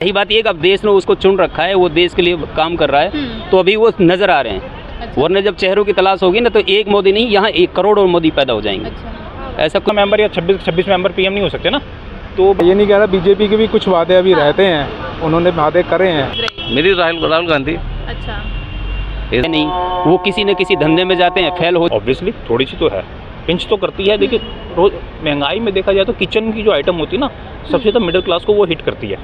यही बात ये कि अब देश ने उसको चुन रखा है, वो देश के लिए काम कर रहा है, तो अभी वो नजर आ रहे हैं। अच्छा। वरना जब चेहरों की तलाश होगी ना तो एक मोदी नहीं, यहाँ 1 करोड़ और मोदी पैदा हो जाएंगे। अच्छा। ऐसा कोई मेंबर या 26 मेंबर पीएम नहीं हो सकते ना। तो ये नहीं कह रहा, बीजेपी के भी कुछ वादे अभी रहते हैं, उन्होंने वादे करे हैं। मेरी राहुल गांधी। अच्छा। ऐसे नहीं, वो किसी न किसी धंधे में जाते हैं, फेल हो। ऑब्वियसली थोड़ी सी तो है, पिंच तो करती है। देखिए रोज महंगाई में देखा जाए तो किचन की जो आइटम होती है ना, सबसे ज़्यादा मिडिल क्लास को वो हिट करती है।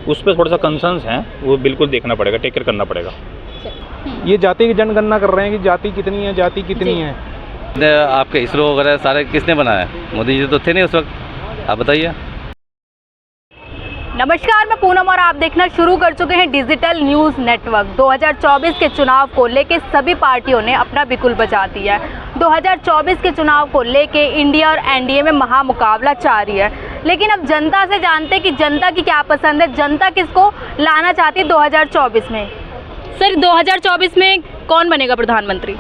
उस पर थोड़ा सा कंसर्न्स हैं, वो बिल्कुल देखना पड़ेगा, टेक केयर करना पड़ेगा। ये जाति की जनगणना कर रहे हैं कि जाति कितनी है, जाति कितनी है। आपके इसरो वगैरह सारे किसने बनाया? मोदी जी तो थे नहीं उस वक्त, आप बताइए। नमस्कार, मैं पूनम और आप देखना शुरू कर चुके हैं डिजिटल न्यूज़ नेटवर्क। 2024 के चुनाव को लेके सभी पार्टियों ने अपना बिगुल बजा दिया है। 2024 के चुनाव को लेके इंडिया और एनडीए में महामुकाबला जारी है। लेकिन अब जनता से जानते हैं कि जनता की क्या पसंद है, जनता किसको लाना चाहती है 2024 में। सर, 2024 में कौन बनेगा प्रधानमंत्री?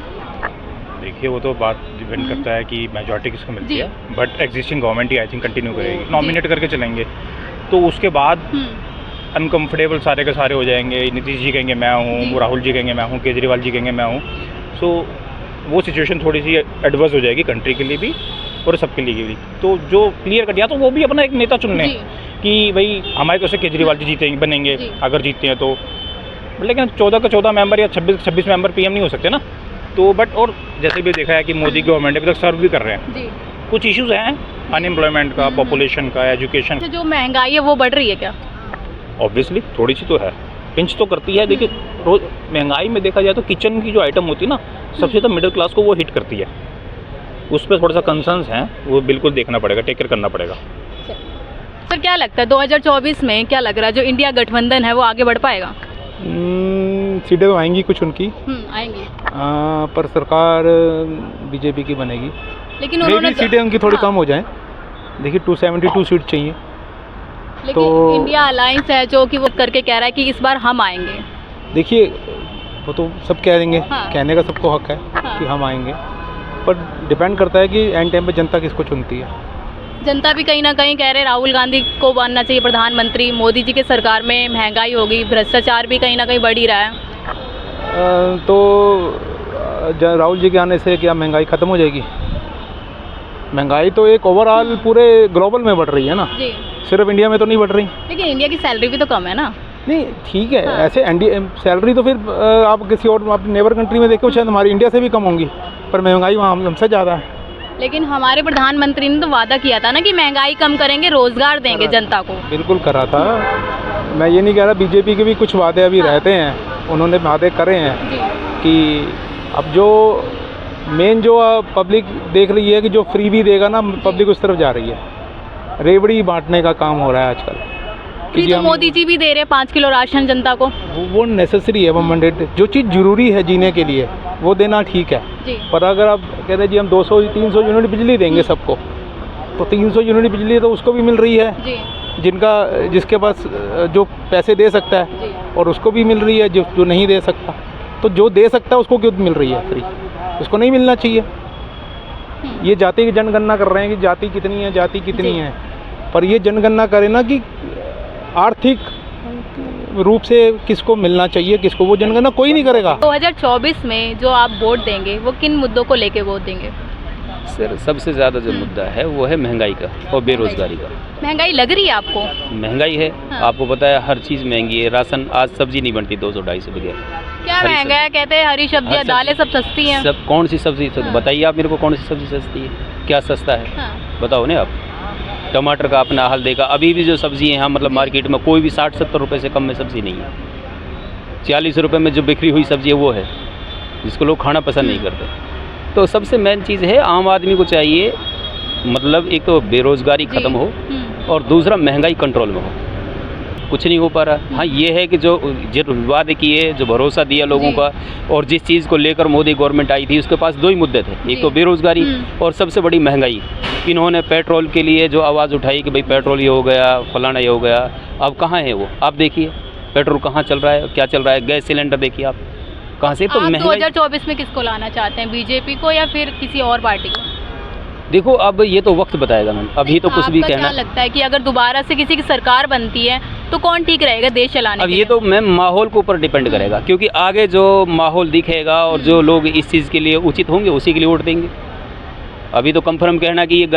देखिए वो तो बात डिपेंड करता है कि मेजॉरिटी किसको मिलती है, but existing government he I think continue करेगी, नॉमिनेट करके चलेंगे। तो उसके बाद अनकंफर्टेबल सारे के सारे हो जाएंगे। नीतीश जी कहेंगे मैं हूँ, राहुल जी कहेंगे मैं हूँ, केजरीवाल जी कहेंगे मैं हूँ। सो वो सिचुएशन थोड़ी सी एडवर्स हो जाएगी कंट्री के लिए भी और सबके लिए भी। तो जो क्लियर कर दिया तो वो भी अपना एक नेता चुन लें कि भाई हमारे तो से केजरीवाल जी जीतेंगे, बनेंगे अगर जीतते हैं तो। लेकिन 14 का 14 मेंबर या 26 मेंबर पीएम नहीं हो सकते ना। तो बट और जैसे भी देखा है कि मोदी गवर्नमेंट अभी तक सर्व भी कर रहे हैं। कुछ इश्यूज हैं अनएम्प्लॉयमेंट का, पॉपुलेशन का, एजुकेशन। जो महंगाई है वो बढ़ रही है क्या? ऑब्वियसली थोड़ी सी तो है, पिंच तो करती है। देखिए रोज महंगाई में देखा जाए तो किचन की जो आइटम होती है ना, सबसे ज़्यादा मिडिल क्लास को वो हिट करती है। उस पर थोड़ा सा कंसर्न्स हैं, वो बिल्कुल देखना पड़ेगा, टेक केयर करना पड़ेगा। सर, क्या लगता है 2024 में क्या लग रहा है, जो इंडिया गठबंधन है वो आगे बढ़ पाएगा? सीटें तो आएंगी कुछ उनकी, आएंगी, पर सरकार बीजेपी की बनेगी। लेकिन उन्होंने सीटें उनकी थोड़ी कम हो जाएं। देखिए 272 सीट चाहिए। लेकिन तो इंडिया अलायंस है जो कि वो करके कह रहा है कि इस बार हम आएंगे। देखिए वो तो सब कह देंगे, कहने का सबको हक है कि हम आएंगे, पर डिपेंड करता है कि एंड टाइम पे जनता किसको चुनती है। जनता भी कहीं ना कहीं कह रहे राहुल गांधी को बनना चाहिए प्रधानमंत्री। मोदी जी के सरकार में महंगाई होगी, भ्रष्टाचार भी कहीं ना कहीं बढ़ ही रहा है। तो राहुल जी के आने से क्या महंगाई ख़त्म हो जाएगी? महंगाई तो एक ओवरऑल पूरे ग्लोबल में बढ़ रही है ना, सिर्फ इंडिया में तो नहीं बढ़ रही। लेकिन इंडिया की सैलरी भी तो कम है ना। नहीं ठीक है, ऐसे सैलरी तो फिर आप किसी और आप नेबर कंट्री में देखो, शायद हमारी इंडिया से भी कम होंगी, पर महंगाई वहाँ हमसे ज़्यादा है। लेकिन हमारे प्रधानमंत्री ने तो वादा किया था ना कि महंगाई कम करेंगे, रोजगार देंगे जनता को। बिल्कुल करा था, मैं ये नहीं कह रहा, बीजेपी के भी कुछ वादे अभी रहते हैं, उन्होंने वादे करे हैं कि अब जो मेन जो पब्लिक देख रही है कि जो फ्री भी देगा ना, पब्लिक उस तरफ जा रही है। रेवड़ी बांटने का काम हो रहा है आजकल। फ्री तो मोदी जी भी दे रहे हैं 5 किलो राशन जनता को। वो नेसेसरी है, वो मैंडेट, जो चीज़ जरूरी है जीने के लिए वो देना ठीक है। पर अगर आप कहते हैं जी हम 200-300 यूनिट बिजली देंगे सबको, तो 300 यूनिट बिजली तो उसको भी मिल रही है जिसके पास जो पैसे दे सकता है, और उसको भी मिल रही है जो नहीं दे सकता। तो जो दे सकता है उसको क्यों मिल रही है फ्री? उसको नहीं मिलना चाहिए। ये जाति की जनगणना कर रहे हैं कि जाति कितनी है, जाति कितनी है, पर ये जनगणना करे ना कि आर्थिक रूप से किसको मिलना चाहिए, किसको, वो जनगणना कोई नहीं करेगा। 2024 में जो आप वोट देंगे वो किन मुद्दों को लेके वोट देंगे? सर, सबसे ज़्यादा जो मुद्दा है वो है महंगाई का और बेरोजगारी का। महंगाई लग रही है आपको? महंगाई है, आपको पता है हर चीज़ महंगी है। राशन आज सब्जी नहीं बनती 200-250 बगैर। क्या महंगा है? कहते हैं हरी सब्जियाँ, दालें सब सस्ती हैं। सब कौन सी सब्जी बताइए आप मेरे को, कौन सी सब्जी सस्ती है, क्या सस्ता है बताओ ना आप। टमाटर का अपना हाल देखा, अभी भी जो सब्जी है मतलब मार्केट में कोई भी 60-70 रुपये से कम में सब्जी नहीं है। 40 रुपये में जो बिक्री हुई सब्जी है वो है जिसको लोग खाना पसंद नहीं करते। तो सबसे मेन चीज़ है आम आदमी को चाहिए, मतलब एक तो बेरोज़गारी ख़त्म हो और दूसरा महंगाई कंट्रोल में हो। कुछ नहीं हो पा रहा। हाँ, ये है कि जो वादे किए, जो भरोसा दिया लोगों का, और जिस चीज़ को लेकर मोदी गवर्नमेंट आई थी उसके पास 2 ही मुद्दे थे, एक तो बेरोज़गारी और सबसे बड़ी महंगाई। इन्होंने पेट्रोल के लिए जो आवाज़ उठाई कि भाई पेट्रोल ये हो गया, फलाना ये हो गया, अब कहाँ है वो? आप देखिए पेट्रोल कहाँ चल रहा है, क्या चल रहा है। गैस सिलेंडर देखिए आप कहाँ से। तो 2024 में किसको लाना चाहते हैं, बीजेपी को या फिर किसी और पार्टी को? देखो अब ये तो वक्त बताएगा मैम, अभी तो कुछ भी आपका कहना। क्या लगता है कि अगर दोबारा से किसी की सरकार बनती है तो कौन ठीक रहेगा देश चलाने अब के ये लिए? तो मैम माहौल के ऊपर डिपेंड करेगा, क्योंकि आगे जो माहौल दिखेगा और जो लोग इस चीज़ के लिए उचित होंगे उसी के लिए वोट देंगे। अभी तो कंफर्म कहना कि ये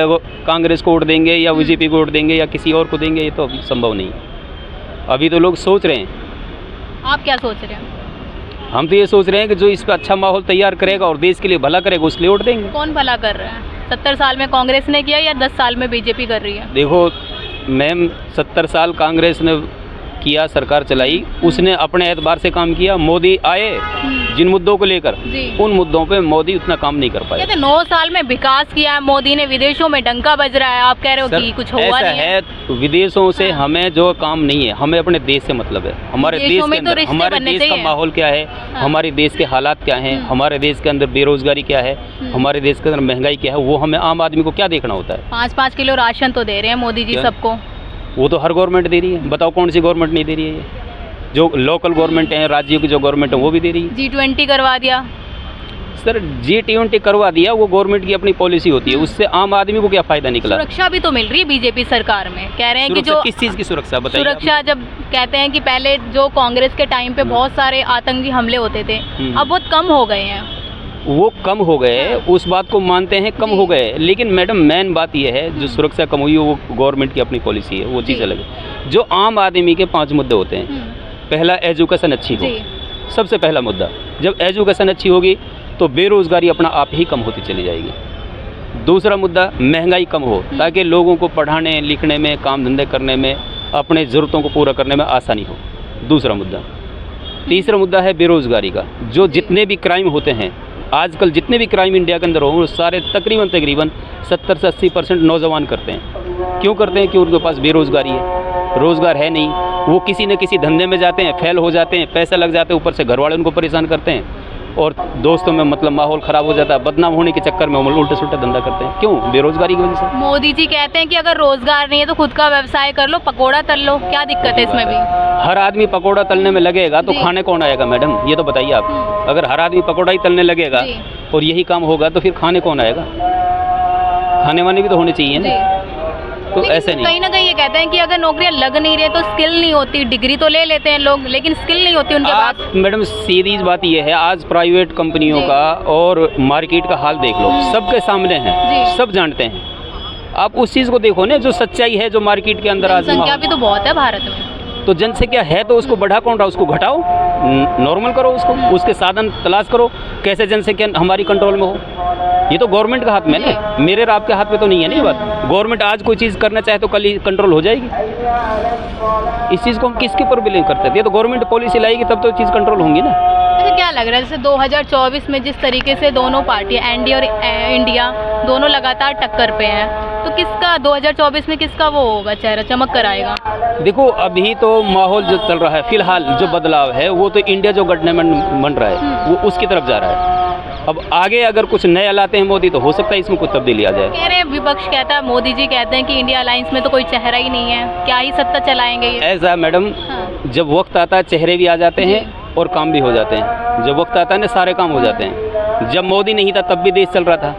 कांग्रेस को वोट देंगे या बीजेपी को वोट देंगे या किसी और को देंगे, ये तो अभी संभव नहीं है। अभी तो लोग सोच रहे हैं। आप क्या सोच रहे हैं? हम तो ये सोच रहे हैं कि जो इस पर अच्छा माहौल तैयार करेगा और देश के लिए भला करेगा उसके लिए वोट देंगे। कौन भला कर रहा है? 70 साल में कांग्रेस ने किया या 10 साल में बीजेपी कर रही है? देखो मैम, 70 साल कांग्रेस ने किया, सरकार चलाई, उसने अपने एतबार से काम किया। मोदी आए जिन मुद्दों को लेकर, जी। उन मुद्दों पे मोदी उतना काम नहीं कर पाया। कहते 9 साल में विकास किया है मोदी ने, विदेशों में डंका बज रहा है, आप कह रहे हो सर, कि कुछ हुआ ऐसा नहीं है। विदेशों से हाँ। हमें जो काम नहीं है, हमें अपने देश से मतलब है। हमारे विदेशों देश में के तो अंदर रिश्ते हमारे बनने देश का चाहिए। माहौल क्या है, हाँ। हमारे देश के हालात क्या हैं, हमारे देश के अंदर बेरोजगारी क्या है, हमारे देश के अंदर महंगाई क्या है, वो हमें आम आदमी को क्या देखना होता है। 5-5 किलो राशन तो दे रहे हैं मोदी जी क्या? सबको। वो तो हर गवर्नमेंट दे रही है, बताओ कौन सी गवर्नमेंट नहीं दे रही है। ये जो लोकल गवर्नमेंट है, राज्यों की जो गवर्नमेंट है वो भी दे रही है। G20 करवा दिया। सर G20 करवा दिया, वो गवर्नमेंट की अपनी पॉलिसी होती है, उससे आम आदमी को क्या फायदा निकला। सुरक्षा भी तो मिल रही है बीजेपी सरकार में, कह रहे हैं कि सुरक्षा जो किस चीज़ की सुरक्षा बताइए आप? सुरक्षा, जब कहते हैं कि पहले जो कांग्रेस के टाइम पे बहुत सारे आतंकी हमले होते थे, अब बहुत कम हो गए हैं। वो कम हो गए, उस बात को मानते हैं, कम हो गए, लेकिन मैडम मेन बात यह है जो सुरक्षा कम हुई है वो गवर्नमेंट की अपनी पॉलिसी है, वो चीज़ जी। अलग है। जो आम आदमी के 5 मुद्दे होते हैं, पहला एजुकेशन अच्छी हो, जी। सबसे पहला मुद्दा। जब एजुकेशन अच्छी होगी तो बेरोज़गारी अपना आप ही कम होती चली जाएगी। दूसरा मुद्दा, महंगाई कम हो, ताकि लोगों को पढ़ाने लिखने में, काम धंधे करने में, अपने ज़रूरतों को पूरा करने में आसानी हो, दूसरा मुद्दा। तीसरा मुद्दा है बेरोज़गारी का। जो जितने भी क्राइम होते हैं आजकल, जितने भी क्राइम इंडिया के अंदर हो, वो सारे तकरीबन 70 से 80% नौजवान करते हैं। क्यों करते हैं? क्योंकि उनके पास बेरोज़गारी है, रोज़गार है नहीं, वो किसी न किसी धंधे में जाते हैं, फेल हो जाते हैं, पैसे लग जाते हैं, ऊपर से घर वाले उनको परेशान करते हैं और दोस्तों में मतलब माहौल ख़राब हो जाता है, बदनाम होने के चक्कर में उल्टे सुल्टे धंधा करते हैं। क्यों? बेरोज़गारी की वजह से। मोदी जी कहते हैं कि अगर रोजगार नहीं है तो खुद का व्यवसाय कर लो, पकोड़ा तल लो, क्या दिक्कत है इसमें भी? हर आदमी पकोड़ा तलने में लगेगा तो जी। खाने कौन आएगा मैडम, ये तो बताइए आप। अगर हर आदमी पकोड़ा ही तलने लगेगा जी। और यही काम होगा तो फिर खाने कौन आएगा? खाने वाने भी तो होने चाहिए ना। तो लेकिन ऐसे नहीं। कहीं ना कहीं ये कहते हैं कि अगर नौकरियां लग नहीं रही तो स्किल नहीं होती, डिग्री तो ले लेते हैं लोग लेकिन स्किल नहीं होती उनके पास। आप मैडम सीधी बात ये है, आज प्राइवेट कंपनियों जी। का और मार्केट का हाल देख लो, सबके सामने है, जी। सब जानते हैं। आप उस चीज़ को देखो ना, जो सच्चाई है, जो मार्केट के अंदर आज जनसंख्या भी तो बहुत है भारत में। तो जनसंख्या है तो उसको बढ़ा कौन रहा, उसको घटाओ, नॉर्मल करो उसको, उसके साधन तलाश करो, कैसे जनसंख्या हमारी कंट्रोल में हो। ये तो गवर्नमेंट के हाथ में है ना, मेरे और आपके हाथ में तो नहीं है ना ये बात। गवर्नमेंट आज कोई चीज़ करना चाहे तो कल ही कंट्रोल हो जाएगी। इस चीज़ को हम किसके ऊपर बिलीव करते थे? ये तो गवर्नमेंट पॉलिसी लाएगी तब तो चीज़ कंट्रोल होंगी ना। अच्छा, क्या लग रहा है जैसे 2024 में जिस तरीके से दोनों पार्टियां एनडीए और इंडिया दोनों लगातार टक्कर पे हैं, तो किसका 2024 में किसका वो होगा, चेहरा चमक कर आएगा? देखो अभी तो माहौल जो चल रहा है, फिलहाल जो बदलाव है वो तो इंडिया जो गवर्नमेंट बन रहा है वो उसकी तरफ जा रहा है। अब आगे अगर कुछ नया लाते हैं मोदी तो हो सकता है इसमें कुछ तब्दीली आ जाए। कह रहे हैं विपक्ष कहता है, मोदी जी कहते हैं कि इंडिया अलायंस में तो कोई चेहरा ही नहीं है, क्या ही सत्ता चलाएंगे ये? ऐसा मैडम, हाँ। जब वक्त आता है चेहरे भी आ जाते हैं जी। और काम भी हो जाते हैं। जब वक्त आता है ना सारे काम हो जाते हैं। जब मोदी नहीं था तब भी देश चल रहा था,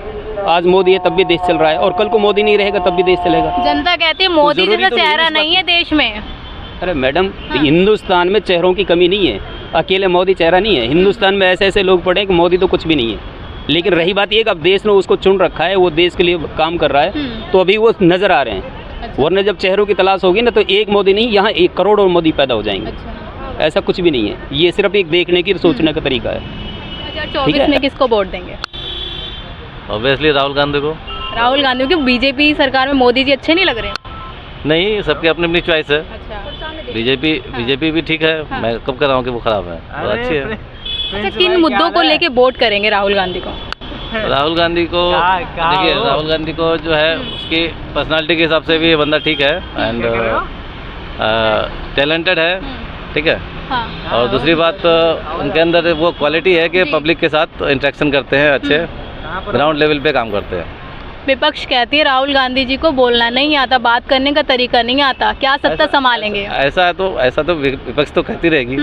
आज मोदी है तब भी देश चल रहा है, और कल को मोदी नहीं रहेगा तब भी देश चलेगा। जनता कहती है मोदी जरूरी जैसा तो नहीं है चेहरा इस बात नहीं है देश में। अरे मैडम, हाँ। हिंदुस्तान में चेहरों की कमी नहीं है, अकेले मोदी चेहरा नहीं है। हिंदुस्तान में ऐसे ऐसे लोग पड़े कि मोदी तो कुछ भी नहीं है। लेकिन रही बात ये कि अब देश ने उसको चुन रखा है, वो देश के लिए काम कर रहा है, तो अभी वो नज़र आ रहे हैं। अच्छा। वरना जब चेहरों की तलाश होगी ना तो एक मोदी नहीं, यहाँ 1 करोड़ और मोदी पैदा हो जाएंगे। अच्छा, ऐसा कुछ भी नहीं है, ये सिर्फ एक देखने की सोचने का तरीका है। 2024 में किसको वोट देंगे? ऑब्वियसली राहुल गांधी को। राहुल गांधी, क्योंकि बीजेपी सरकार में मोदी जी अच्छे नहीं लग रहे? नहीं, सबकी अपनी अपनी चॉइस है। अच्छा, बीजेपी भी ठीक है। हाँ। मैं कब कर रहा हूँ कि वो खराब है, वो अच्छी है। अच्छा, किन मुद्दों को लेके वोट करेंगे राहुल गांधी को? राहुल गांधी को देखिए, राहुल गांधी को जो है उसकी पर्सनालिटी के हिसाब से भी ये बंदा ठीक है एंड टैलेंटेड है, ठीक है। हाँ। और दूसरी बात उनके अंदर वो क्वालिटी है कि पब्लिक के साथ इंटरेक्शन करते हैं, अच्छे ग्राउंड लेवल पे काम करते हैं। विपक्ष कहती है राहुल गांधी जी को बोलना नहीं आता, बात करने का तरीका नहीं आता, क्या सत्ता संभालेंगे? ऐसा तो विपक्ष तो कहती रहेगी,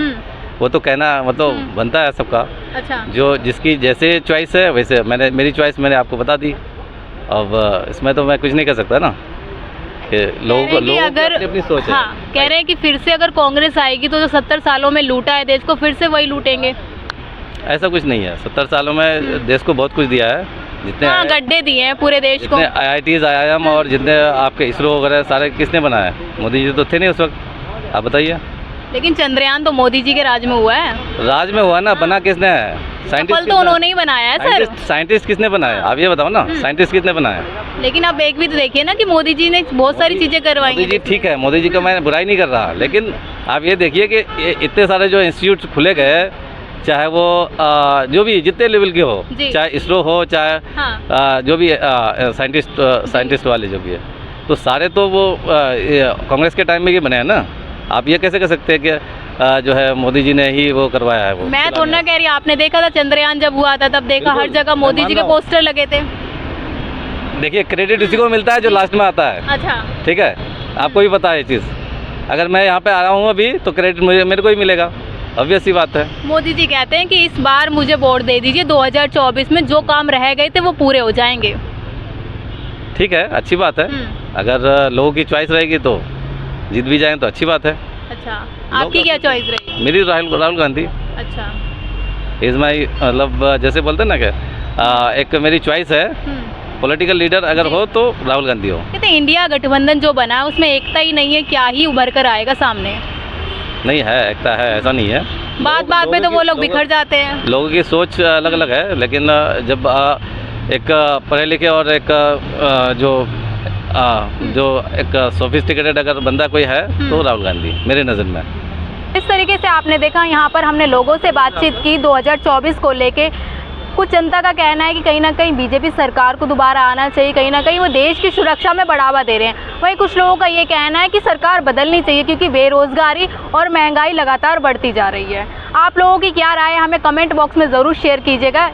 वो तो कहना मतलब बनता है सबका। अच्छा, जो जिसकी जैसे चॉइस है वैसे, मेरी चॉइस मैंने आपको बता दी। अब इसमें तो मैं कुछ नहीं कर सकता ना, कि लोगों की अपनी सोच है। हाँ, कह रहे हैं कि फिर से अगर कांग्रेस आएगी तो जो 70 सालों में लूटा है देश को, फिर से वही लूटेंगे। ऐसा कुछ नहीं है, 70 सालों में देश को बहुत कुछ दिया है, जितने हाँ, गड्ढे दिए हैं पूरे देश को। जितने IITs IIM और जितने आपके इसरो वगैरह सारे किसने बनाए? मोदी जी तो थे नहीं उस वक्त, आप बताइए। लेकिन चंद्रयान तो मोदी जी के राज में हुआ है। राज में हुआ ना, बना किसने है? सफल तो उन्होंने ही बनाया है सर। साइंटिस्ट किसने बनाया? आप ये बताओ ना, साइंटिस्ट किसने बनाया? लेकिन आप एक भी तो देखिए ना कि मोदी जी ने बहुत सारी चीजें करवाई मोदी जी हैं। ठीक है, मोदी जी का मैं बुराई नहीं कर रहा, लेकिन आप ये देखिए कि इतने सारे जो इंस्टीट्यूट खुले गए, चाहे वो जो भी जितने लेवल के हो, चाहे इसरो हो, चाहे हाँ। जो भी साइंटिस्ट वाले जो भी है, तो सारे तो वो कांग्रेस के टाइम में ही बने हैं ना। आप ये कैसे कह सकते हैं कि जो है मोदी जी ने ही वो करवाया है? वो मैं थोड़ा ना कह रही, आपने देखा था चंद्रयान जब हुआ था, तब देखा हर जगह मोदी जी के पोस्टर लगे थे। देखिए, क्रेडिट उसी को मिलता है जो लास्ट में आता है। अच्छा, ठीक है, आपको भी पता है ये चीज़। अगर मैं यहाँ पे आ रहा हूँ अभी, तो क्रेडिट मेरे को ही मिलेगा, ऑब्वियस सी बात है। मोदी जी कहते हैं कि इस बार मुझे वोट दे दीजिए, 2024 में जो काम रह गए थे वो पूरे हो जाएंगे। ठीक है, अच्छी बात है। अगर लोगों की चॉइस रहेगी तो जीत भी जाएं तो अच्छी बात है। अच्छा, आपकी क्या चॉइस रही? मेरी राहुल गांधी। अच्छा, इज़ माई, मतलब जैसे बोलते हैं ना कि एक मेरी चॉइस है, पॉलिटिकल लीडर अगर हो तो राहुल गांधी हो। कहते हैं इंडिया गठबंधन जो बना है उसमें एकता ही नहीं है, क्या ही उभर कर आएगा सामने? नहीं है, एकता है, ऐसा नहीं है। बात में तो वो लोग बिखर जाते हैं। लोगों की सोच अलग अलग है, लेकिन जब एक पढ़े लिखे और एक जो एक सोफिस्टिकेटेड अगर बंदा कोई है तो राहुल गांधी मेरे नज़र में। इस तरीके से आपने देखा, यहाँ पर हमने लोगों से बातचीत की 2024 को लेके। कुछ जनता का कहना है कि कहीं ना कहीं बीजेपी सरकार को दोबारा आना चाहिए, कहीं ना कहीं वो देश की सुरक्षा में बढ़ावा दे रहे हैं। वहीं कुछ लोगों का ये कहना है कि सरकार बदलनी चाहिए क्योंकि बेरोजगारी और महंगाई लगातार बढ़ती जा रही है। आप लोगों की क्या राय है, हमें कमेंट बॉक्स में ज़रूर शेयर कीजिएगा।